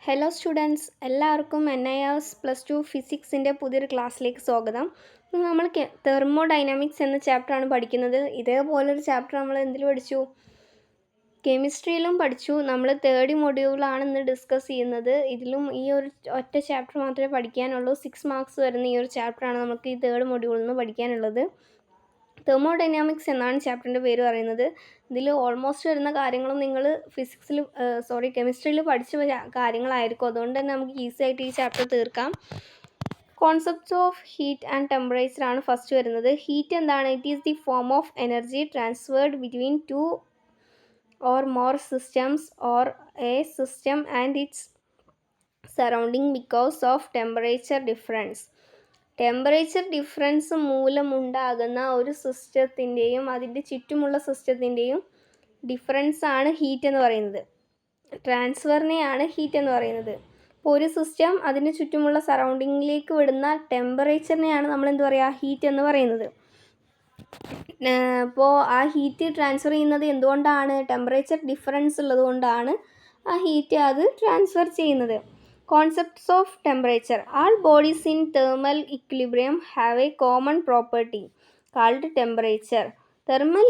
Hello students, എല്ലാവർക്കും NIRS+2 ഫിസിക്സിൻ്റെ പുതിയൊരു ക്ലാസ്സിലേക്ക് സ്വാഗതം. നമ്മൾ തെർമോഡൈനാമിക്സ് എന്ന ചാപ്റ്ററാണ് പഠിക്കുന്നത്. ഇതേപോലൊരു ചാപ്റ്റർ നമ്മൾ എന്തിൽ പഠിച്ചു? കെമിസ്ട്രിയിലും പഠിച്ചു. നമ്മൾ തേർഡ് മൊഡ്യൂളാണ് ഇന്ന് ഡിസ്കസ് ചെയ്യുന്നത്. ഇതിലും ഈ ഒരു ഒറ്റ ചാപ്റ്റർ മാത്രമേ പഠിക്കാനുള്ളൂ. 6 മാർക്സ് വരുന്ന ഈ ഒരു ചാപ്റ്ററാണ് നമുക്ക് ഈ തേർഡ് മൊഡ്യൂളിൽ നിന്ന് പഠിക്കാനുള്ളത്. തെർമോഡൈനാമിക്സ് എന്നാണ് ചാപ്റ്ററിൻ്റെ പേര് പറയുന്നത്. ഇതിൽ ഓൾമോസ്റ്റ് വരുന്ന കാര്യങ്ങളും നിങ്ങൾ കെമിസ്ട്രിയിൽ പഠിച്ച കാര്യങ്ങളായിരിക്കും. അതുകൊണ്ട് തന്നെ നമുക്ക് ഈസി ആയിട്ട് ഈ ചാപ്റ്റർ തീർക്കാം. Concepts of heat and temperature ആണ് ഫസ്റ്റ് വരുന്നത്. ഹീറ്റ് എന്താണ്? It is the form of energy transferred between two or more systems or A system and it's surrounding because of temperature difference. Temperature difference മൂലമുണ്ടാകുന്ന ഒരു സിസ്റ്റത്തിൻ്റെയും അതിൻ്റെ ചുറ്റുമുള്ള സിസ്റ്റത്തിൻ്റെയും ഡിഫറൻസാണ് heat എന്ന് പറയുന്നത്. ട്രാൻസ്ഫറിനെയാണ് heat എന്ന് പറയുന്നത്. അപ്പോൾ ഒരു സിസ്റ്റം അതിന് ചുറ്റുമുള്ള സറൗണ്ടിങ്ങിലേക്ക് വിടുന്ന ടെമ്പറേച്ചറിനെയാണ് നമ്മൾ എന്ത് പറയുക? ഹീറ്റ് എന്ന് പറയുന്നത്. അപ്പോൾ ആ ഹീറ്റ് ട്രാൻസ്ഫർ ചെയ്യുന്നത് എന്തുകൊണ്ടാണ്? ടെമ്പറേച്ചർ ഡിഫറൻസ് ഉള്ളതുകൊണ്ടാണ് ആ ഹീറ്റ് അത് ട്രാൻസ്ഫർ ചെയ്യുന്നത്. Concepts of temperature. All bodies in thermal equilibrium have a common property called temperature. Thermal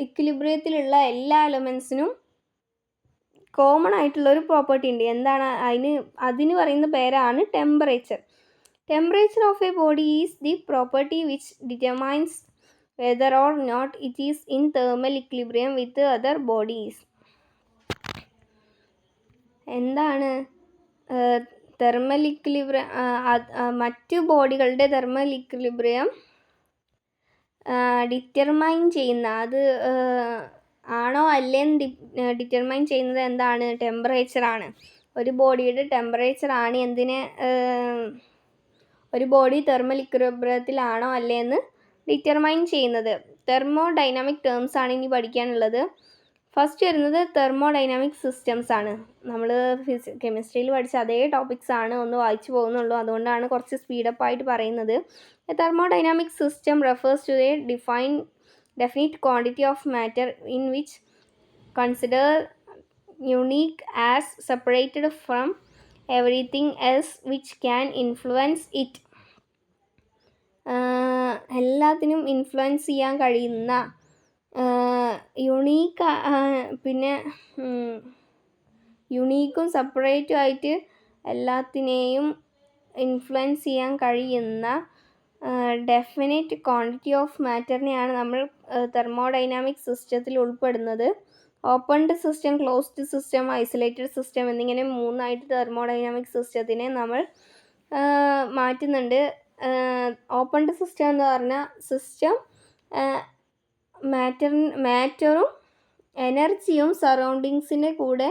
ഇക്വിലിബ്രിയത്തിലുള്ള എല്ലാ എലമെൻസിനും കോമൺ ആയിട്ടുള്ളൊരു പ്രോപ്പർട്ടി ഉണ്ട്. എന്താണ് അതിന് പറയുന്ന പേരാണ് temperature. Temperature of a body is the property which determines whether or not it is in thermal equilibrium with other bodies. എന്താണ് തെർമൽ ഇക്വിലിബ്രിയം? മറ്റു ബോഡികളുടെ തെർമൽ ഇക്വിലിബ്രിയം ഡിറ്റർമൈൻ ചെയ്യുന്ന, അത് ആണോ അല്ലേന്ന് ഡിറ്റർമൈൻ ചെയ്യുന്നത് എന്താണ്? ടെമ്പറേച്ചറാണ്. ഒരു ബോഡിയുടെ ടെമ്പറേച്ചറാണ് ഒരു ബോഡി തെർമൽ ഇക്വിലിബ്രിയത്തിലാണോ അല്ലേന്ന് ഡിറ്റർമൈൻ ചെയ്യുന്നത്. തെർമോഡൈനാമിക് ടേംസ് ആണ് ഇനി പഠിക്കാനുള്ളത്. ഫസ്റ്റ് വരുന്നത് തെർമോഡൈനാമിക് സിസ്റ്റംസ് ആണ്. നമ്മൾ കെമിസ്ട്രിയിൽ പഠിച്ച അതേ ടോപ്പിക്സ് ആണ്, ഒന്ന് വായിച്ചു പോകുന്നുള്ളൂ. അതുകൊണ്ടാണ് കുറച്ച് സ്പീഡപ്പ് ആയിട്ട് പറയുന്നത്. A thermodynamic system refers to a definite quantity of matter in which consider unique as separated from everything else which can influence it. എല്ലാത്തിനും ഇൻഫ്ലുവൻസ് ചെയ്യാൻ കഴിയുന്ന, യുണീക്കും സെപ്പറേറ്റും ആയിട്ട് എല്ലാത്തിനെയും ഇൻഫ്ലുവൻസ് ചെയ്യാൻ കഴിയുന്ന ഡെഫിനിറ്റ് ക്വാണ്ടിറ്റി ഓഫ് മാറ്ററിനെയാണ് നമ്മൾ തെർമോഡൈനാമിക് സിസ്റ്റത്തിൽ ഉൾപ്പെടുന്നത്. Opened system, closed system, isolated system എന്നിങ്ങനെ മൂന്നായിട്ട് തെർമോഡൈനാമിക് സിസ്റ്റത്തിനെ നമ്മൾ മാറ്റുന്നുണ്ട്. ഓപ്പൺഡ് സിസ്റ്റം എന്ന് പറഞ്ഞാൽ സിസ്റ്റം മാറ്ററും എനർജിയും സറൗണ്ടിങ്സിൻ്റെ കൂടെ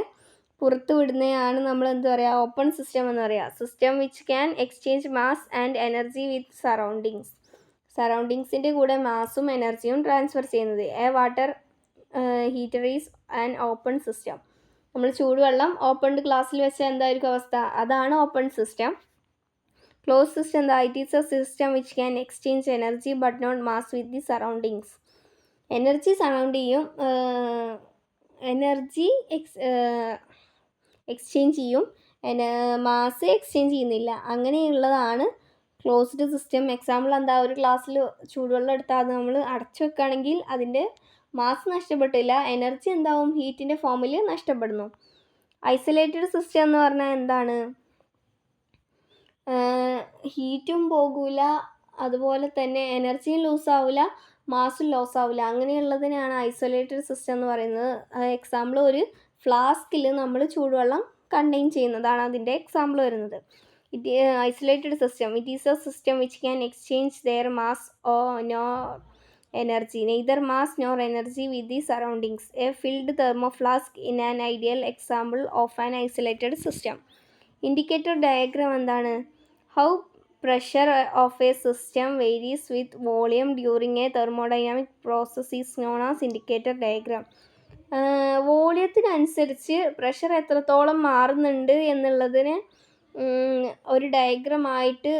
പുറത്തു വിടുന്നതാണ് നമ്മൾ എന്ത് പറയുക? ഓപ്പൺ സിസ്റ്റം എന്ന് പറയുക. System which can exchange mass and energy with സറൗണ്ടിങ്സിൻ്റെ കൂടെ മാസും എനർജിയും ട്രാൻസ്ഫർ ചെയ്യുന്നത്. A water heater is an open system. നമ്മൾ ചൂടുവെള്ളം ഓപ്പൺഡ് ഗ്ലാസ്സിൽ വെച്ചാൽ എന്തായിരിക്കും അവസ്ഥ? അതാണ് ഓപ്പൺ സിസ്റ്റം. ക്ലോസ് സിസ്റ്റം എന്താ? It is a system which can exchange energy but not mass with the surroundings. Energy surround ചെയ്യും, എനർജി എക്സ്ചേഞ്ച് ചെയ്യും, മാസ് എക്സ്ചേഞ്ച് ചെയ്യുന്നില്ല. അങ്ങനെയുള്ളതാണ് ക്ലോസ്ഡ് സിസ്റ്റം. എക്സാമ്പിൾ എന്താ? ഒരു ഗ്ലാസ്സിൽ ചൂടുവെള്ളം എടുത്താൽ അത് നമ്മൾ അടച്ചു വെക്കുകയാണെങ്കിൽ അതിൻ്റെ മാസ് നഷ്ടപ്പെട്ടില്ല, എനർജി എന്താവും? ഹീറ്റിൻ്റെ ഫോമിൽ നഷ്ടപ്പെടുന്നു. ഐസൊലേറ്റഡ് സിസ്റ്റം എന്ന് പറഞ്ഞാൽ എന്താണ്? ഹീറ്റും പോകില്ല, അതുപോലെ തന്നെ എനർജിയും ലൂസ് ആവില്ല, മാസും ലോസ് ആവില്ല. അങ്ങനെയുള്ളതിനാണ് ഐസൊലേറ്റഡ് സിസ്റ്റം എന്ന് പറയുന്നത്. എക്സാമ്പിൾ ഒരു ഫ്ലാസ്കിൽ നമ്മൾ ചൂടുവെള്ളം കണ്ടെയ്ൻ ചെയ്യുന്നതാണ് അതിൻ്റെ എക്സാമ്പിൾ വരുന്നത്. Isolated system, it is a system which can exchange neither mass nor energy, neither mass nor energy with the surroundings. A filled thermoflask in an ideal example of an isolated system. Indicator diagram എന്താണ്? How pressure of a system varies with volume during a thermodynamic process is known as indicator diagram. വോളിയത്തിനനുസരിച്ച് pressure എത്രത്തോളം മാറുന്നുണ്ട് എന്നുള്ളതിന് ഒരു ഡയഗ്രമായിട്ട്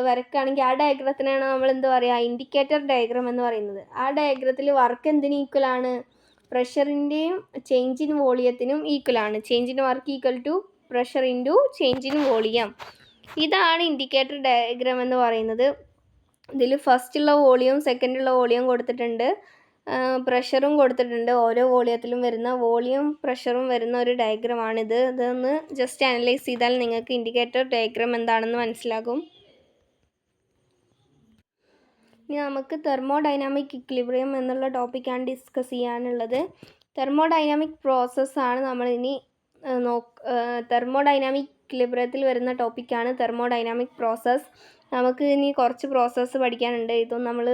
വരക്കുകയാണെങ്കിൽ ആ ഡയഗ്രത്തിനാണ് നമ്മൾ എന്ത് പറയുക? ഇൻഡിക്കേറ്റർ ഡയഗ്രാം എന്ന് പറയുന്നത്. ആ ഡയഗ്രത്തിൽ വർക്ക് എന്തിന് ഈക്വലാണ്? പ്രഷറിൻ്റെയും ചേഞ്ച് ഇൻ വോളിയത്തിനും ഈക്വലാണ്. Change in work equal to pressure into change in volume. ഇതാണ് ഇൻഡിക്കേറ്റർ ഡയഗ്രാം എന്ന് പറയുന്നത്. ഇതിൽ ഫസ്റ്റുള്ള വോളിയം സെക്കൻഡുള്ള വോളിയം കൊടുത്തിട്ടുണ്ട്, പ്രഷറും കൊടുത്തിട്ടുണ്ട്. ഓരോ വോളിയത്തിലും വരുന്ന വോളിയം പ്രഷറും വരുന്ന ഒരു ഡയഗ്രമാണിത്. ഇതൊന്ന് ജസ്റ്റ് അനലൈസ് ചെയ്താൽ നിങ്ങൾക്ക് ഇൻഡിക്കേറ്റർ ഡയഗ്രാം എന്താണെന്ന് മനസ്സിലാകും. ഇനി നമുക്ക് തെർമോഡൈനാമിക് ഇക്വിലിബ്രിയം എന്നുള്ള ടോപ്പിക്കാണ് ഡിസ്കസ് ചെയ്യാനുള്ളത്. തെർമോഡൈനാമിക് പ്രോസസ്സാണ് നമ്മളിനി തെർമോഡൈനാമിക് ഇക്വിലിബ്രിയത്തിൽ വരുന്ന ടോപ്പിക്കാണ് തെർമോഡൈനാമിക് പ്രോസസ്സ്. നമുക്ക് ഇനി കുറച്ച് പ്രോസസ്സ് പഠിക്കാനുണ്ട്. ഇതും നമ്മൾ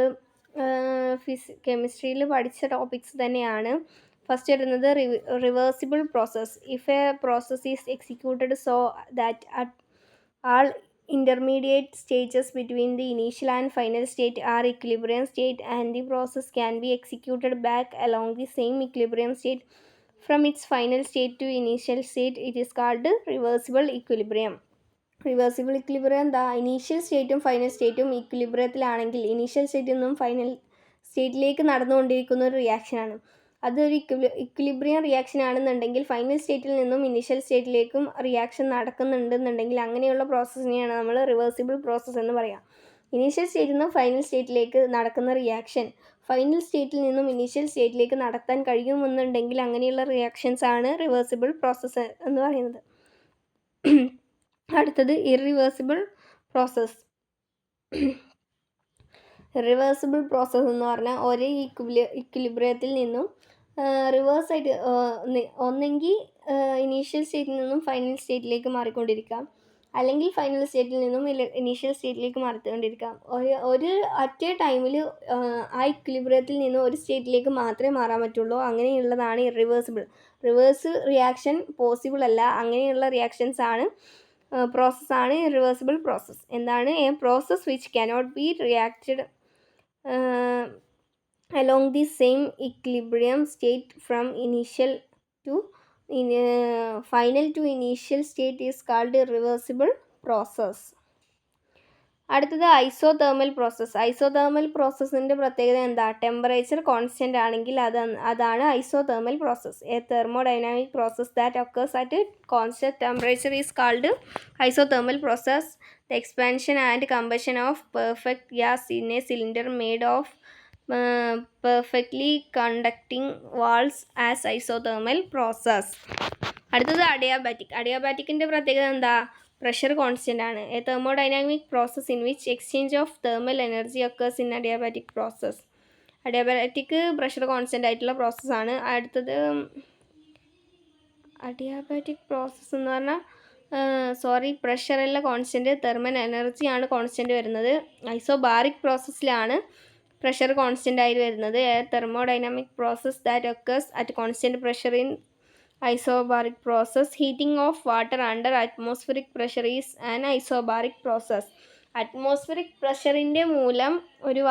കെമിസ്ട്രിയിൽ പഠിച്ച ടോപ്പിക്സ് തന്നെയാണ്. ഫസ്റ്റ് വരുന്നത് reversible process. If A process is executed so that at all intermediate stages between the initial and final state are equilibrium state, and the process can be executed back along the same equilibrium state from its final state to initial state, it is called reversible equilibrium. Reversible equilibrium എന്താ? Initial സ്റ്റേറ്റും final സ്റ്റേറ്റും ഇക്വിലിബ്രിയത്തിലാണെങ്കിൽ initial സ്റ്റേറ്റിൽ നിന്നും final സ്റ്റേറ്റിലേക്ക് നടന്നുകൊണ്ടിരിക്കുന്ന ഒരു റിയാക്ഷനാണ്. അതൊരു equilibrium reaction ആണെന്നുണ്ടെങ്കിൽ final സ്റ്റേറ്റിൽ നിന്നും ഇനീഷ്യൽ സ്റ്റേറ്റിലേക്കും റിയാക്ഷൻ നടക്കുന്നുണ്ടെന്നുണ്ടെങ്കിൽ അങ്ങനെയുള്ള പ്രോസസ്സിനെയാണ് നമ്മൾ റിവേഴ്സിബിൾ പ്രോസസ്സ് എന്ന് പറയാം. ഇനീഷ്യൽ സ്റ്റേറ്റിൽ നിന്നും ഫൈനൽ സ്റ്റേറ്റിലേക്ക് നടക്കുന്ന റിയാക്ഷൻ ഫൈനൽ സ്റ്റേറ്റിൽ നിന്നും ഇനീഷ്യൽ സ്റ്റേറ്റിലേക്ക് നടത്താൻ കഴിയുമെന്നുണ്ടെങ്കിൽ അങ്ങനെയുള്ള റിയാക്ഷൻസ് ആണ് റിവേഴ്സിബിൾ പ്രോസസ്സ് എന്ന് പറയുന്നത്. അടുത്തത് ഇറിവേഴ്സിബിൾ പ്രോസസ്സ്. റിവേഴ്സിബിൾ പ്രോസസ്സ് എന്ന് പറഞ്ഞാൽ ഒരേ ഇക്വിലിബ്രിയത്തിൽ നിന്നും റിവേഴ്സായിട്ട് ഒന്നെങ്കിൽ ഇനീഷ്യൽ സ്റ്റേറ്റിൽ നിന്നും ഫൈനൽ സ്റ്റേറ്റിലേക്ക് മാറിക്കൊണ്ടിരിക്കാം, അല്ലെങ്കിൽ ഫൈനൽ സ്റ്റേറ്റിൽ നിന്നും ഇനീഷ്യൽ സ്റ്റേറ്റിലേക്ക് മാറിക്കൊണ്ടിരിക്കാം. ഒരു അറ്റ് എ ടൈമിൽ ആ ഇക്വിലിബ്രിയത്തിൽ നിന്നും ഒരു സ്റ്റേറ്റിലേക്ക് മാത്രമേ മാറാൻ പറ്റുള്ളൂ. അങ്ങനെയുള്ളതാണ് ഇറിവേഴ്സിബിൾ. റിവേഴ്സ് റിയാക്ഷൻ പോസിബിൾ അല്ല. അങ്ങനെയുള്ള റിയാക്ഷൻസ് ആണ് പ്രോസസ്സാണ് ഇറിവേഴ്സിബിൾ പ്രോസസ്സ്. എന്താണ്? A process which cannot be reacted along the same equilibrium state from initial to final to initial state is called a reversible process. അടുത്തത് ഐസോതേർമൽ പ്രോസസ്സ്. ഐസോതേർമൽ പ്രോസസ്സിൻ്റെ പ്രത്യേകത എന്താ? Temperature constant ആണെങ്കിൽ അതാണ് isothermal process. A thermodynamic process that occurs at constant temperature is called isothermal process. The expansion and combustion of perfect gas in a cylinder made of perfectly conducting walls as isothermal process. അടുത്തത് adiabatic. അഡിയാബാറ്റിക്കിൻ്റെ പ്രത്യേകത എന്താ? Pressure constant ആണ്. A thermodynamic process in which exchange of thermal energy occurs in adiabatic process. Adiabatic pressure constant ആയിട്ടുള്ള പ്രോസസ്സാണ്. അടുത്തത് adiabatic process എന്ന് പറഞ്ഞാൽ പ്രഷറല്ല constant, thermal എനർജിയാണ് കോൺസ്റ്റൻറ്റ് വരുന്നത്. ഐസോബാറിക് പ്രോസസ്സിലാണ് പ്രഷർ കോൺസ്റ്റൻ്റ് ആയി വരുന്നത്. A thermodynamic process that occurs at constant pressure in isobaric process. Heating of water under atmospheric pressure is an isobaric process. Atmospheric പ്രഷറിൻ്റെ മൂലം ഒരു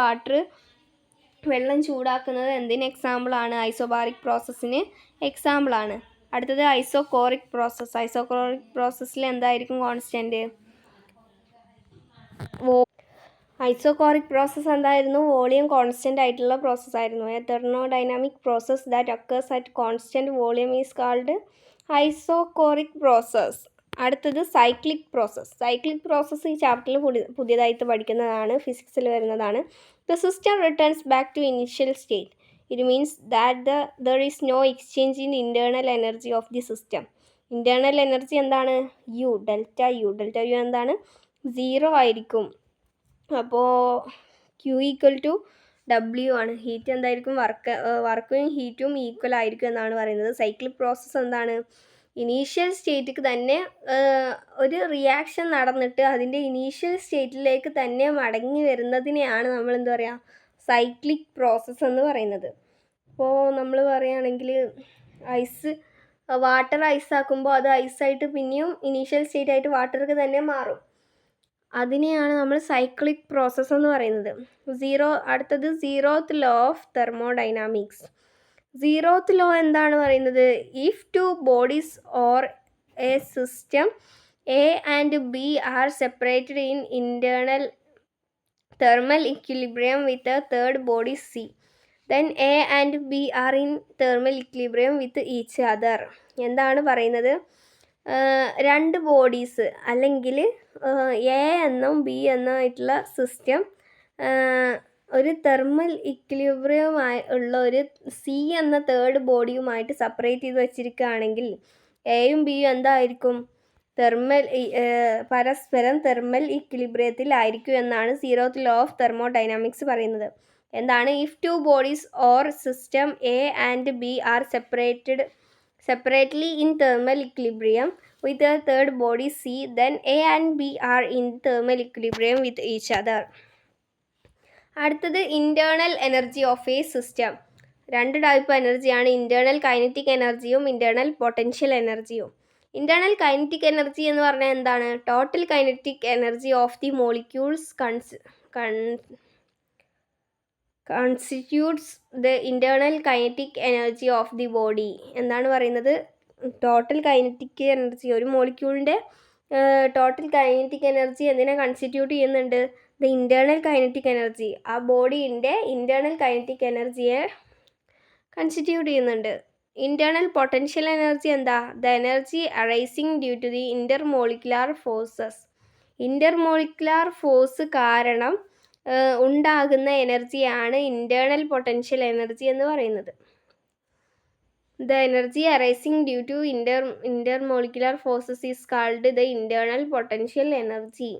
വെള്ളം ചൂടാക്കുന്നത് എന്തിന് എക്സാമ്പിളാണ്? ഐസോബാറിക് പ്രോസസ്സിന് എക്സാമ്പിളാണ്. അടുത്തത് ഐസോകോറിക് പ്രോസസ്സ്. ഐസോകോറിക് പ്രോസസ്സിൽ എന്തായിരിക്കും കോൺസ്റ്റൻറ്റ്? ഐസോകോറിക് പ്രോസസ്സ് എന്തായിരുന്നു? വോളിയം കോൺസ്റ്റൻ്റ് ആയിട്ടുള്ള പ്രോസസ്സായിരുന്നു. A thermodynamic process that occurs at constant volume is called isochoric process. അടുത്തത് സൈക്ലിക് പ്രോസസ്സ്. സൈക്ലിക് പ്രോസസ്സ് ഈ ചാപ്റ്ററിൽ പുതിയതായിട്ട് പഠിക്കുന്നതാണ്, ഫിസിക്സിൽ വരുന്നതാണ്. The system returns back to initial state. It means that there is no exchange in internal energy of the system. Internal energy എന്താണ്? Delta U എന്താണ്? 0 ആയിരിക്കും. അപ്പോൾ Q =W ആണ്. ഹീറ്റ് എന്തായിരിക്കും? വർക്കും ഹീറ്റും ഈക്വൽ ആയിരിക്കും എന്നാണ് പറയുന്നത്. സൈക്ലിക് പ്രോസസ്സ് എന്താണ്? ഇനീഷ്യൽ സ്റ്റേറ്റിക്ക് തന്നെ ഒരു റിയാക്ഷൻ നടന്നിട്ട് അതിൻ്റെ ഇനീഷ്യൽ സ്റ്റേറ്റിലേക്ക് തന്നെ മടങ്ങി വരുന്നതിനെയാണ് നമ്മൾ എന്താ പറയുക? സൈക്ലിക് പ്രോസസ്സ് എന്ന് പറയുന്നത്. അപ്പോൾ നമ്മൾ പറയുകയാണെങ്കിൽ വാട്ടർ ഐസാക്കുമ്പോൾ അത് ഐസായിട്ട് പിന്നെയും ഇനീഷ്യൽ സ്റ്റേറ്റായിട്ട് വാട്ടർക്ക് തന്നെ മാറും. അതിനെയാണ് നമ്മൾ സൈക്ലിക് പ്രോസസ്സ് എന്ന് പറയുന്നത്. അടുത്തത് 0th law of thermodynamics. 0th law എന്താണ് പറയുന്നത്? If 2 bodies or A system A and B R separated in internal thermal equilibrium with a third body C, then A and B are in thermal equilibrium with each other. എന്താണ് പറയുന്നത്? രണ്ട് bodies അല്ലെങ്കിൽ A എന്നും B എന്നുമായിട്ടുള്ള system ഒരു thermal ഇക്വിലിബ്രിയമായി ഉള്ള ഒരു C എന്ന third ബോഡിയുമായിട്ട് separate ചെയ്ത് വെച്ചിരിക്കുകയാണെങ്കിൽ എയും ബിയും എന്തായിരിക്കും? പരസ്പരം തെർമൽ ഇക്വിലിബ്രിയത്തിലായിരിക്കും എന്നാണ് 0th ലോ ഓഫ് തെർമോഡൈനാമിക്സ് പറയുന്നത്. എന്താണ്? If two bodies or system A and B are separately in thermal equilibrium with a third body C, then A and B are in thermal equilibrium with each other. അടുത്തത് internal energy of A system. രണ്ട് type എനർജിയാണ്, internal kinetic എനർജിയും internal potential എനർജിയും. Internal kinetic energy എന്ന് പറഞ്ഞാൽ എന്താണ്? Total kinetic energy of the molecules constitutes the internal kinetic energy of the body. എന്താണ് പറയുന്നത്? ടോട്ടൽ കൈനറ്റിക് എനർജി, ഒരു മോളിക്യൂളിൻ്റെ ടോട്ടൽ കൈനറ്റിക് എനർജി എന്തിനെ കൺസ്റ്റിറ്റ്യൂട്ട് ചെയ്യുന്നുണ്ട്? The internal kinetic energy. ആ ബോഡീൻ്റെ ഇന്റേണൽ കൈനറ്റിക് എനർജിയെ കൺസ്റ്റിറ്റ്യൂട്ട് ചെയ്യുന്നുണ്ട്. ഇന്റേണൽ പൊട്ടൻഷ്യൽ എനർജി എന്താ? The energy arising due to the intermolecular forces. Intermolecular force കാരണം ഉണ്ടാകുന്ന എനർജിയാണ് ഇന്റേണൽ പൊട്ടൻഷ്യൽ എനർജി എന്ന് പറയുന്നത്. The energy arising due to intermolecular forces is called the internal potential energy.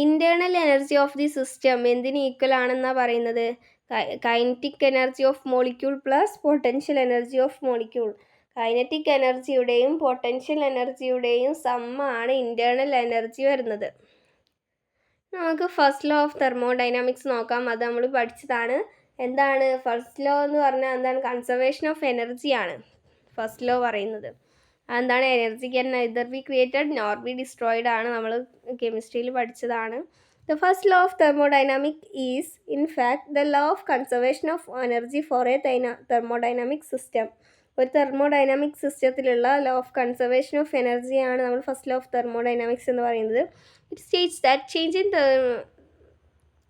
Internal energy of the system എന്തിന് equal ആണെന്നാണ് പറയുന്നത്? Kinetic energy of molecule plus potential energy of molecule. Kinetic എനർജിയുടെയും potential എനർജിയുടെയും സമ്മാണ് internal energy വരുന്നത്. നമുക്ക് first law of thermodynamics നോക്കാം. അത് നമ്മൾ പഠിച്ചതാണ്. എന്താണ് ഫസ്റ്റ് ലോ എന്ന് പറഞ്ഞാൽ? എന്താണ്? കൺസർവേഷൻ ഓഫ് എനർജിയാണ് ഫസ്റ്റ് ലോ പറയുന്നത്. എന്താണ്? Energy can neither be created nor be destroyed ആണ്, നമ്മൾ കെമിസ്ട്രിയിൽ പഠിച്ചതാണ്. The first law of thermodynamic is in fact the law of conservation of energy for a thermodynamic system. ഒരു തെർമോഡൈനാമിക് സിസ്റ്റത്തിലുള്ള law of conservation of എനർജിയാണ് നമ്മൾ first law of thermodynamics എന്ന് പറയുന്നത്. It states that change in the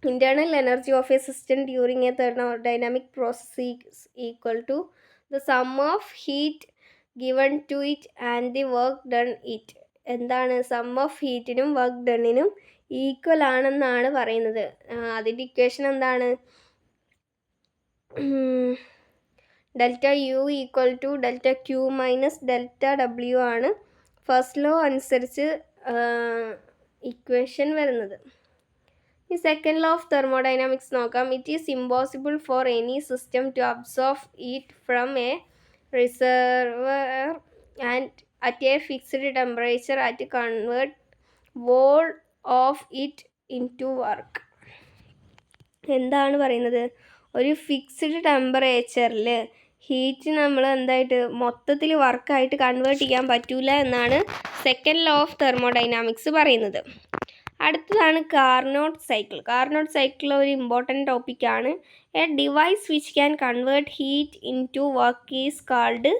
internal energy of a system during a thermodynamic process is equal to the sum of heat given to it and the work done it. എന്താണ്? Sum of ഹീറ്റിനും work ഡണ്ണിനും equal ആണെന്നാണ് പറയുന്നത്. അതിൻ്റെ equation എന്താണ്? Delta U equal to delta Q minus delta W ആണ് first law അനുസരിച്ച് equation വരുന്നത്. ഈ സെക്കൻഡ് ലോ ഓഫ് തെർമോഡൈനാമിക്സ് നോക്കാം. It is impossible for any system to absorb heat from a reservoir and at a fixed temperature at convert whole of it in to work. എന്താണ് പറയുന്നത്? ഒരു fixed ടെമ്പറേച്ചറിൽ heat നമ്മൾ എന്തായിട്ട് മൊത്തത്തിൽ വർക്കായിട്ട് convert ചെയ്യാൻ പറ്റൂല എന്നാണ് സെക്കൻഡ് ലോ ഓഫ് തെർമോഡൈനാമിക്സ് പറയുന്നത്. അടുത്തതാണ് കാർനോട്ട് സൈക്കിൾ. കാർനോട്ട് സൈക്കിൾ ഒരു ഇമ്പോർട്ടൻറ്റ് ടോപ്പിക്കാണ്. A device which can convert heat in to work is called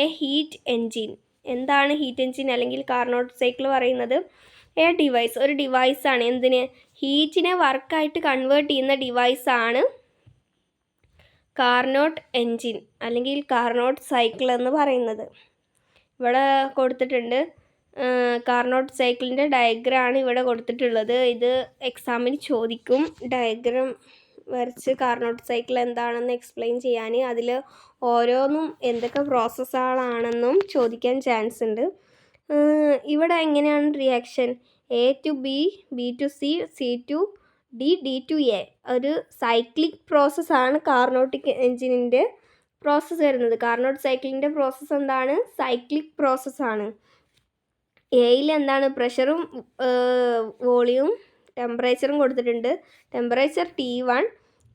a heat engine. എന്താണ് ഹീറ്റ് എൻജിൻ അല്ലെങ്കിൽ കാർനോട്ട് സൈക്കിൾ പറയുന്നത്? എ ഡിവൈസ്, ഒരു ഡിവൈസാണ്. എന്തിന്? ഹീറ്റിനെ വർക്കായിട്ട് കൺവേർട്ട് ചെയ്യുന്ന ഡിവൈസാണ് കാർനോട്ട് എൻജിൻ അല്ലെങ്കിൽ കാർനോട്ട് സൈക്കിൾ എന്ന് പറയുന്നത്. ഇവിടെ കൊടുത്തിട്ടുണ്ട്. കാർനോട്ട് സൈക്കിളിൻ്റെ ഡയഗ്രാമാണ് ഇവിടെ കൊടുത്തിട്ടുള്ളത്. ഇത് എക്സാമിന് ചോദിക്കും. ഡയഗ്രാം വരച്ച് കാർനോട്ട് സൈക്കിൾ എന്താണെന്ന് എക്സ്പ്ലെയിൻ ചെയ്യാൻ, അതിൽ ഓരോന്നും എന്തൊക്കെ പ്രോസസ്സുകളാണെന്നും ചോദിക്കാൻ ചാൻസ് ഉണ്ട്. ഇവിടെ എങ്ങനെയാണ് reaction? A to B, B to C, C to D, D to A. ഒരു സൈക്ലിക് പ്രോസസ്സാണ് കാർനോട്ടിക് എൻജിനിൻ്റെ പ്രോസസ്സ് വരുന്നത്. കാർനോട്ട് സൈക്കിളിൻ്റെ പ്രോസസ്സ് എന്താണ്? സൈക്ലിക് പ്രോസസ്സാണ്. എയിൽ എന്താണ്? പ്രഷറും വോളിയും ടെമ്പറേച്ചറും കൊടുത്തിട്ടുണ്ട്. Temperature T1,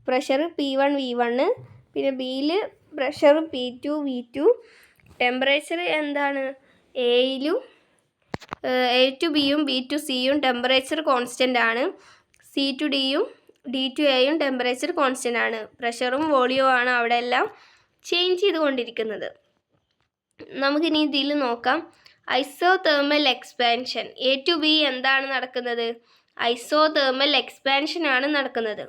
pressure P1 V1, പിന്നെ ബിയിൽ പ്രഷർ P2 V2. ടെമ്പറേച്ചർ എന്താണ്? എയിലും എ ടു ബിയും ബി ടു സിയും ടെമ്പറേച്ചർ കോൺസ്റ്റൻ്റ് ആണ്. സി ടു ഡിയും ഡി ടു എയും ടെമ്പറേച്ചർ കോൺസ്റ്റൻ്റ് ആണ്. പ്രഷറും വോളിയവും ആണ് അവിടെ എല്ലാം ചേഞ്ച് ചെയ്തുകൊണ്ടിരിക്കുന്നത്. നമുക്കിനി ഇതിൽ നോക്കാം. Isothermal expansion. A to B എന്താണ് നടക്കുന്നത്? ഐസോതേർമൽ എക്സ്പാൻഷൻ ആണ് നടക്കുന്നത്.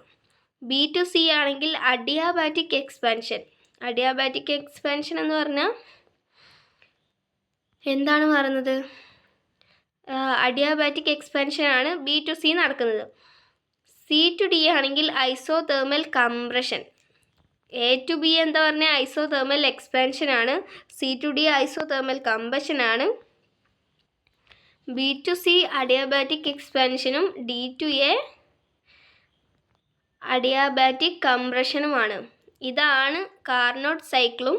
ബി ടു സി ആണെങ്കിൽ അഡിയാബാറ്റിക് എക്സ്പാൻഷൻ. അഡിയാബാറ്റിക് എക്സ്പാൻഷൻ എന്ന് പറഞ്ഞാൽ എന്താണ് പറയുന്നത്? അഡിയാബാറ്റിക് എക്സ്പാൻഷനാണ് ബി ടു സി നടക്കുന്നത്. സി ടു ഡി ആണെങ്കിൽ isothermal compression. A to B എന്താ പറഞ്ഞാൽ ഐസോതേർമൽ എക്സ്പാൻഷനാണ്. സി ടു ഡി ഐസോതേർമൽ കമ്പഷനാണ്. ബി ടു സി അഡിയാബാറ്റിക് എക്സ്പാൻഷനും ഡി ടു എ അഡിയാബാറ്റിക് കംപ്രഷനുമാണ്. ഇതാണ് കാർനോട്ട് സൈക്കിളും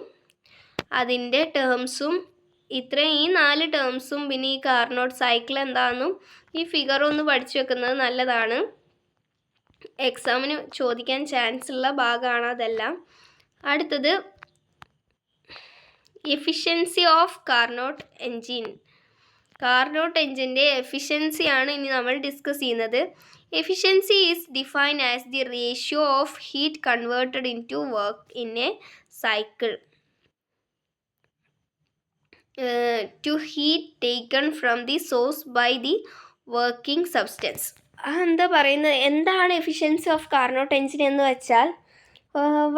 അതിൻ്റെ ടേംസും. ഇത്രയും ഈ 4 ടേംസും പിന്നെ ഈ കാർനോട്ട് സൈക്കിൾ എന്താണെന്നും ഈ ഫിഗർ ഒന്ന് പഠിച്ചു വെക്കുന്നത് നല്ലതാണ്. എക്സാമിന് ചോദിക്കാൻ ചാൻസ് ഉള്ള ഭാഗമാണ് അതെല്ലാം. അടുത്തത് efficiency of Carnot engine. Carnot എൻജിൻ്റെ എഫിഷ്യൻസിയാണ് ഇനി നമ്മൾ ഡിസ്കസ് ചെയ്യുന്നത്. Efficiency is defined as the ratio of heat converted in to work in a cycle to heat taken from the source by the working substance. എന്താ പറയുന്നത്? എന്താണ് efficiency of Carnot engine എന്ന് വെച്ചാൽ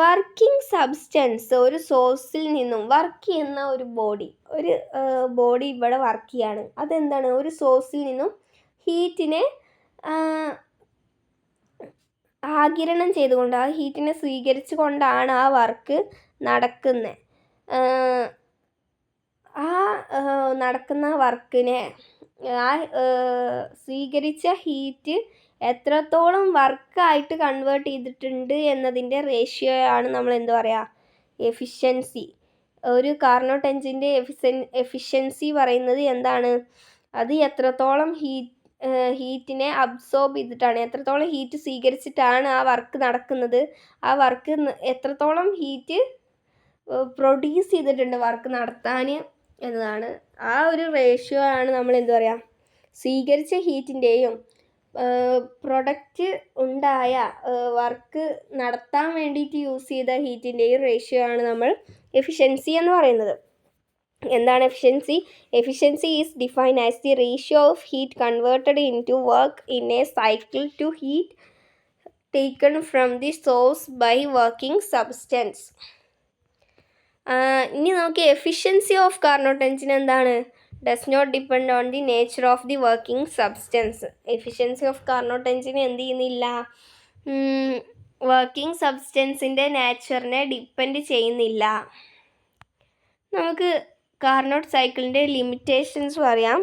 വർക്കിംഗ് സബ്സ്റ്റൻസ് ഒരു സോഴ്സിൽ നിന്നും work ചെയ്യുന്ന ഒരു ബോഡി ഇവിടെ വർക്ക് ചെയ്യാണ്. അതെന്താണ്? ഒരു സോഴ്സിൽ നിന്നും ഹീറ്റിനെ ആഗിരണം ചെയ്തുകൊണ്ട് ആ ഹീറ്റിനെ സ്വീകരിച്ചു കൊണ്ടാണ് ആ വർക്ക് നടക്കുന്നത്. നടക്കുന്ന വർക്കിനെ സ്വീകരിച്ച ഹീറ്റ് എത്രത്തോളം വർക്കായിട്ട് കൺവേർട്ട് ചെയ്തിട്ടുണ്ട് എന്നതിൻ്റെ റേഷ്യോ ആണ് നമ്മൾ എന്താ പറയുക? എഫിഷ്യൻസി. ഒരു കാർനോട്ട് എൻജിൻ്റെ എഫിഷ്യൻസി പറയുന്നത് എന്താണ്? അത് എത്രത്തോളം ഹീറ്റിനെ അബ്സോർബ് ചെയ്തിട്ടാണ്, എത്രത്തോളം ഹീറ്റ് സ്വീകരിച്ചിട്ടാണ് ആ വർക്ക് നടക്കുന്നത്, ആ വർക്ക് എത്രത്തോളം ഹീറ്റ് പ്രൊഡ്യൂസ് ചെയ്തിട്ടുണ്ട് വർക്ക് നടത്താൻ എന്നതാണ്. ആ ഒരു റേഷ്യോ ആണ് നമ്മൾ എന്താ പറയുക? സ്വീകരിച്ച ഹീറ്റിൻ്റെയും പ്രൊഡക്റ്റ് ഉണ്ടായ വർക്ക് നടത്താൻ വേണ്ടിയിട്ട് യൂസ് ചെയ്ത ഹീറ്റിൻ്റെയും റേഷ്യോ ആണ് നമ്മൾ എഫിഷ്യൻസി എന്ന് പറയുന്നത്. എന്താണ് efficiency? Efficiency is defined as the ratio of heat converted in to work in a cycle to heat taken from the source by working substance. ഇനി നമുക്ക് എഫിഷ്യൻസി ഓഫ് കാർനോട്ട് എൻജിൻ എന്താണ്? Does not depend on the nature of the working substance. Efficiency of Carnot engine എന്ത് ചെയ്യുന്നില്ല? Working സബ്സ്റ്റൻസിൻ്റെ നേച്ചറിനെ depend ചെയ്യുന്നില്ല. നമുക്ക് Carnot സൈക്കിളിൻ്റെ limitations പറയാം.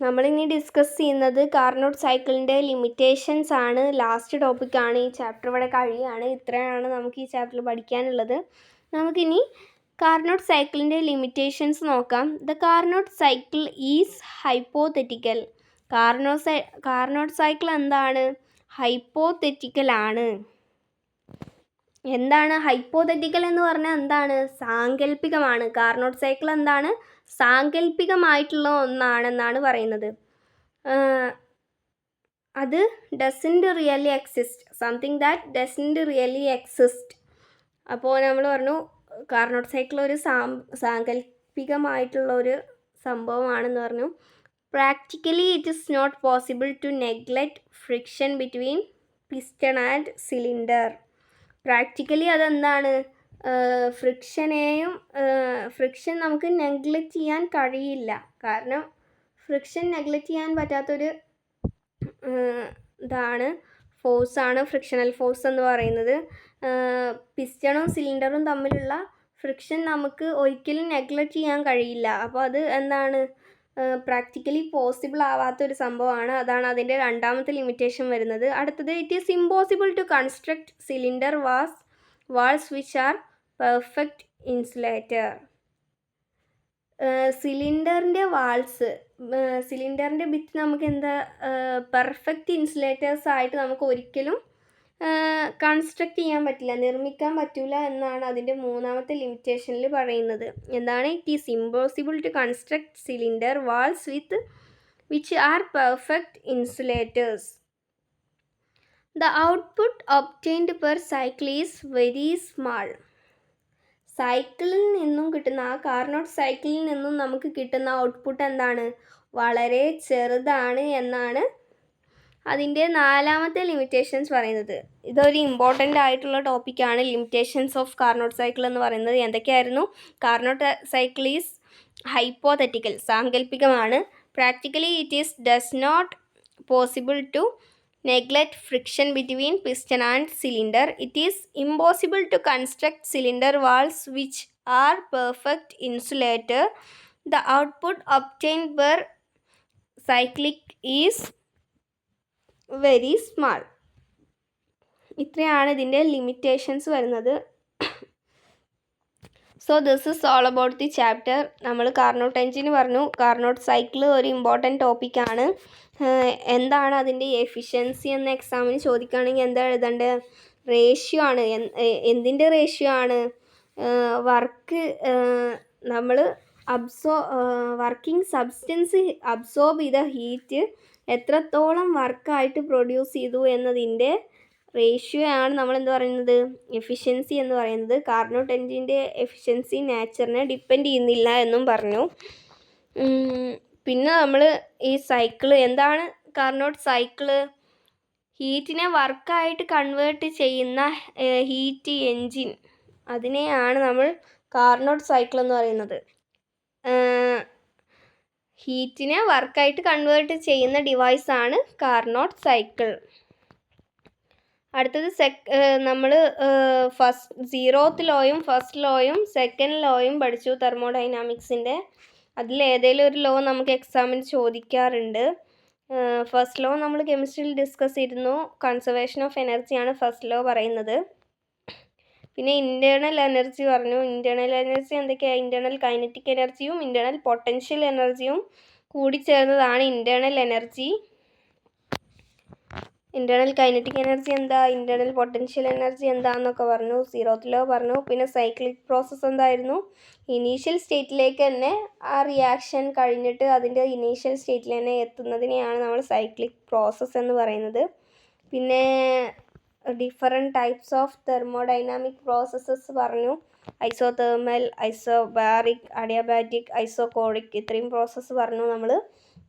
നമ്മളിനി ഡിസ്കസ് ചെയ്യുന്നത് കാർനോട്ട് സൈക്കിളിൻ്റെ ലിമിറ്റേഷൻസ് ആണ്. ലാസ്റ്റ് ടോപ്പിക്കാണ്. ഈ ചാപ്റ്റർ ഇവിടെ കഴിയുകയാണ്. ഇത്രയാണ് നമുക്ക് ഈ ചാപ്റ്ററിൽ പഠിക്കാനുള്ളത്. നമുക്കിനി കാർനോട്ട് സൈക്കിളിൻ്റെ ലിമിറ്റേഷൻസ് നോക്കാം. The Carnot cycle is hypothetical. Carnot cycle എന്താണ്? ഹൈപ്പോതെറ്റിക്കൽ ആണ്. എന്താണ് ഹൈപ്പോതെറ്റിക്കൽ എന്ന് പറഞ്ഞാൽ? എന്താണ്? സാങ്കല്പികമാണ്. കാർനോട്ട് സൈക്കിൾ എന്താണ്? സാങ്കല്പികമായിട്ടുള്ള ഒന്നാണെന്നാണ് പറയുന്നത്. അത് doesn't really exist. Something that doesn't really exist. അപ്പോൾ നമ്മൾ പറഞ്ഞു കാർനോട്ട് സൈക്കിൾ ഒരു സാങ്കല്പികമായിട്ടുള്ള ഒരു സംഭവമാണെന്ന് പറഞ്ഞു. Practically it is not possible to neglect friction between piston and cylinder. Practically അതെന്താണ്? ഫ്രിക്ഷൻ നമുക്ക് നെഗ്ലെക്റ്റ് ചെയ്യാൻ കഴിയില്ല. കാരണം ഫ്രിക്ഷൻ നെഗ്ലെക്റ്റ് ചെയ്യാൻ പറ്റാത്തൊരു ഫോഴ്സാണ് ഫ്രിക്ഷണൽ ഫോഴ്സ് എന്ന് പറയുന്നത്. പിസ്റ്റണും സിലിണ്ടറും തമ്മിലുള്ള ഫ്രിക്ഷൻ നമുക്ക് ഒരിക്കലും നെഗ്ലെക്റ്റ് ചെയ്യാൻ കഴിയില്ല. അപ്പോൾ അത് എന്താണ്? പ്രാക്ടിക്കലി പോസിബിൾ ആവാത്തൊരു സംഭവമാണ്. അതാണ് അതിൻ്റെ രണ്ടാമത്തെ ലിമിറ്റേഷൻ വരുന്നത്. അടുത്തത്, it is impossible to construct cylinder walls which are perfect insulator. സിലിണ്ടറിൻ്റെ ഭിത്തി നമുക്ക് എന്താ പെർഫെക്റ്റ് ഇൻസുലേറ്റേഴ്സ് ആയിട്ട് നമുക്ക് ഒരിക്കലും കൺസ്ട്രക്റ്റ് ചെയ്യാൻ പറ്റില്ല, നിർമ്മിക്കാൻ പറ്റില്ല എന്നാണ് അതിൻ്റെ മൂന്നാമത്തെ ലിമിറ്റേഷനിൽ പറയുന്നത്. എന്താണ്? It is impossible to construct cylinder walls which are perfect insulators. The output obtained per cycle is very small. സൈക്കിളിൽ നിന്നും കിട്ടുന്ന കാർനോട്ട് സൈക്കിളിൽ നിന്നും നമുക്ക് കിട്ടുന്ന ഔട്ട്പുട്ട് എന്താണ്? വളരെ ചെറുതാണ് എന്നാണ് അതിൻ്റെ 4ാമത്തെ ലിമിറ്റേഷൻസ് പറയുന്നത്, ഇതൊരു ഇമ്പോർട്ടൻ്റ് ആയിട്ടുള്ള ടോപ്പിക്കാണ്. ലിമിറ്റേഷൻസ് ഓഫ് കാർനോട്ട് സൈക്കിൾ എന്ന് പറയുന്നത് എന്തൊക്കെയായിരുന്നു? കാർനോട്ട് സൈക്കിൾ ഈസ് ഹൈപ്പോത്തറ്റിക്കൽ, സാങ്കല്പികമാണ്. Practically it is does not possible to neglect friction between piston and cylinder. It is impossible to construct cylinder walls which are perfect insulator. The output obtained per cyclic is very small. ഇത്രയാണ് ഇതിൻ്റെ limitations വരുന്നത്. So this is all about the chapter. നമ്മൾ Carnot engine പറഞ്ഞു. Carnot cycle ഒരു important ടോപ്പിക്കാണ്. എന്താണ് അതിൻ്റെ efficiency എന്ന എക്സാമിന് ചോദിക്കുകയാണെങ്കിൽ എന്താ എഴുതേണ്ടത്? റേഷ്യോ ആണ്. എന്തിൻ്റെ റേഷ്യോ ആണ്? വർക്ക് നമ്മൾ വർക്കിംഗ് സബ്സ്റ്റൻസ് അബ്സോർബ് ചെയ്ത ഹീറ്റ് എത്രത്തോളം വർക്കായിട്ട് പ്രൊഡ്യൂസ് ചെയ്തു എന്നതിൻ്റെ റേഷ്യോ ആണ് നമ്മൾ എന്ത് പറയുന്നത്? എഫിഷ്യൻസി എന്ന് പറയുന്നത്. കാർനോട്ട് എൻജിൻ്റെ എഫിഷ്യൻസി നേച്ചറിനെ ഡിപ്പെൻഡ് ചെയ്യുന്നില്ല എന്നും പറഞ്ഞു. പിന്നെ നമ്മൾ ഈ സൈക്കിള് എന്താണ്? കാർനോട്ട് സൈക്കിള് ഹീറ്റിനെ വർക്കായിട്ട് കൺവേർട്ട് ചെയ്യുന്ന ഹീറ്റ് എൻജിൻ, അതിനെയാണ് നമ്മൾ കാർനോട്ട് സൈക്കിൾ എന്ന് പറയുന്നത്. ഹീറ്റിനെ വർക്കായിട്ട് കൺവേർട്ട് ചെയ്യുന്ന ഡിവൈസാണ് കാർനോട്ട് സൈക്കിൾ. അടുത്തത് നമ്മൾ ഫസ്റ്റ് 0th ലോയും ഫസ്റ്റ് ലോയും സെക്കൻഡ് ലോയും പഠിച്ചു തെർമോഡൈനാമിക്സിൻ്റെ. അതിലേതെങ്കിലും ഒരു ലോ നമുക്ക് എക്സാമിന് ചോദിക്കാറുണ്ട്. ഫസ്റ്റ് ലോ നമ്മൾ കെമിസ്ട്രിയിൽ ഡിസ്കസ് ചെയ്തിരുന്നു. കൺസർവേഷൻ ഓഫ് എനർജിയാണ് ഫസ്റ്റ് ലോ പറയുന്നത്. പിന്നെ ഇൻറ്റേർണൽ എനർജി പറഞ്ഞു. ഇൻറ്റേർണൽ എനർജി എന്തൊക്കെയാണ്? ഇൻറ്റേർണൽ കൈനറ്റിക് എനർജിയും ഇൻറ്റേർണൽ പൊട്ടൻഷ്യൽ എനർജിയും കൂടിച്ചേർന്നതാണ് internal energy. Internal kinetic energy എന്താ, ഇൻറ്റേർണൽ പൊട്ടൻഷ്യൽ എനർജി എന്താണെന്നൊക്കെ പറഞ്ഞു. 0th ലോ പറഞ്ഞു. പിന്നെ സൈക്ലിക് പ്രോസസ്സ് എന്തായിരുന്നു? ഇനീഷ്യൽ സ്റ്റേറ്റിലേക്ക് തന്നെ ആ റിയാക്ഷൻ കഴിഞ്ഞിട്ട് അതിൻ്റെ ഇനീഷ്യൽ സ്റ്റേറ്റിൽ തന്നെ എത്തുന്നതിനെയാണ് നമ്മൾ സൈക്ലിക് പ്രോസസ്സ് എന്ന് പറയുന്നത്. പിന്നെ different types of thermodynamic processes പറഞ്ഞു. ഐസോതേർമൽ, ഐസോബാറിക്, അഡിയാബാറ്റിക്, ഐസോകോറിക്, ഇത്രയും പ്രോസസ്സ് പറഞ്ഞു. നമ്മൾ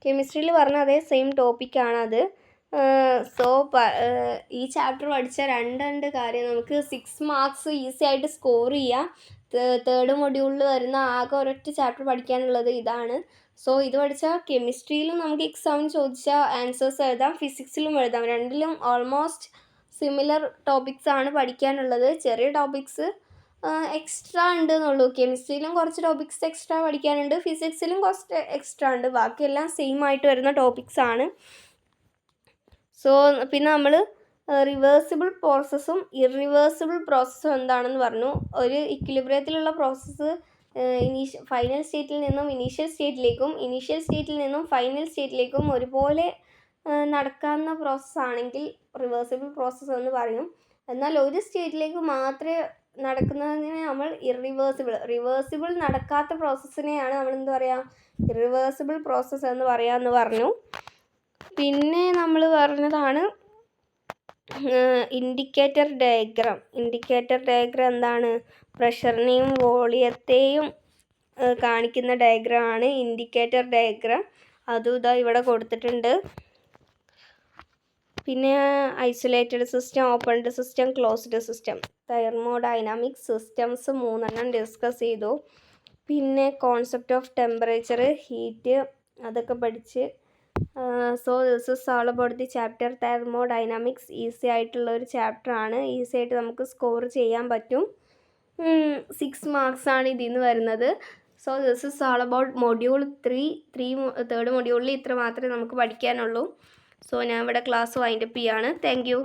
കെമിസ്ട്രിയിൽ പറഞ്ഞ അതേ സെയിം ടോപ്പിക്കാണത്. സോ ഈ ചാപ്റ്റർ പഠിച്ച രണ്ട് കാര്യം നമുക്ക് 6 മാർക്സ് ഈസി ആയിട്ട് സ്കോർ ചെയ്യാം. 3rd മൊഡ്യൂളിൽ വരുന്ന ആകെ ഒരൊറ്റ ചാപ്റ്റർ പഠിക്കാനുള്ളത് ഇതാണ്. സോ ഇത് പഠിച്ചാൽ കെമിസ്ട്രിയിലും നമുക്ക് എക്സാമിന് ചോദിച്ചാൽ ആൻസേഴ്സ് എഴുതാം, ഫിസിക്സിലും എഴുതാം. രണ്ടിലും ഓൾമോസ്റ്റ് സിമിലർ ടോപ്പിക്സ് ആണ് പഠിക്കാനുള്ളത്. ചെറിയ ടോപ്പിക്സ് എക്സ്ട്രാ ഉണ്ട് എന്നുള്ളൂ. കെമിസ്ട്രിയിലും കുറച്ച് ടോപ്പിക്സ് എക്സ്ട്രാ പഠിക്കാനുണ്ട്, ഫിസിക്സിലും കുറച്ച് എക്സ്ട്രാ ഉണ്ട്. ബാക്കിയെല്ലാം സെയിം ആയിട്ട് വരുന്ന ടോപ്പിക്സ് ആണ്. സോ പിന്നെ നമ്മൾ റിവേഴ്സിബിൾ പ്രോസസ്സും ഇറിവേഴ്സിബിൾ പ്രോസസ്സും എന്താണെന്ന് പറഞ്ഞു. ഒരു ഇക്വിലിബ്രിയത്തിലുള്ള പ്രോസസ്സ് ഫൈനൽ സ്റ്റേറ്റിൽ നിന്നും ഇനീഷ്യൽ സ്റ്റേറ്റിലേക്കും ഇനീഷ്യൽ സ്റ്റേറ്റിൽ നിന്നും ഫൈനൽ സ്റ്റേറ്റിലേക്കും ഒരുപോലെ നടക്കാവുന്ന പ്രോസസ്സാണെങ്കിൽ റിവേഴ്സിബിൾ പ്രോസസ്സ് എന്ന് പറയും. എന്നാൽ ഒരു സ്റ്റേറ്റിലേക്ക് മാത്രമേ നടക്കുന്നതിനെ നമ്മൾ റിവേഴ്സിബിൾ നടക്കാത്ത പ്രോസസ്സിനെയാണ് നമ്മൾ എന്ത് പറയുക? ഇറിവേഴ്സിബിൾ പ്രോസസ്സ് എന്ന് പറയാമെന്ന് പറഞ്ഞു. പിന്നെ നമ്മൾ പറഞ്ഞതാണ് ഇൻഡിക്കേറ്റർ ഡയഗ്രാം. ഇൻഡിക്കേറ്റർ ഡയഗ്രാം എന്താണ്? പ്രഷറിനെയും വോളിയത്തെയും കാണിക്കുന്ന ഡയഗ്രാമാണ് ഇൻഡിക്കേറ്റർ ഡയഗ്രാം. അതും ഇതാ ഇവിടെ കൊടുത്തിട്ടുണ്ട്. പിന്നെ isolated system, opened system, closed system, thermodynamic systems 3 discuss ചെയ്തു. പിന്നെ കോൺസെപ്റ്റ് ഓഫ് ടെമ്പറേച്ചർ, ഹീറ്റ്, അതൊക്കെ പഠിച്ച്. So this is all about the chapter thermodynamics. Easy ആയിട്ടുള്ള ഒരു ചാപ്റ്ററാണ്. ഈസി ആയിട്ട് നമുക്ക് സ്കോർ ചെയ്യാൻ പറ്റും. 6 മാർക്സ് ആണ് ഇതിൽ നിന്ന് വരുന്നത്. So this is all about module 3. 3rd മൊഡ്യൂളിൽ ഇത്ര മാത്രമേ നമുക്ക് പഠിക്കാനുള്ളൂ. സോ ഞാൻ ഇവിടെ ക്ലാസ് വൈൻഡപ്പ് ചെയ്യാണ്. Thank you.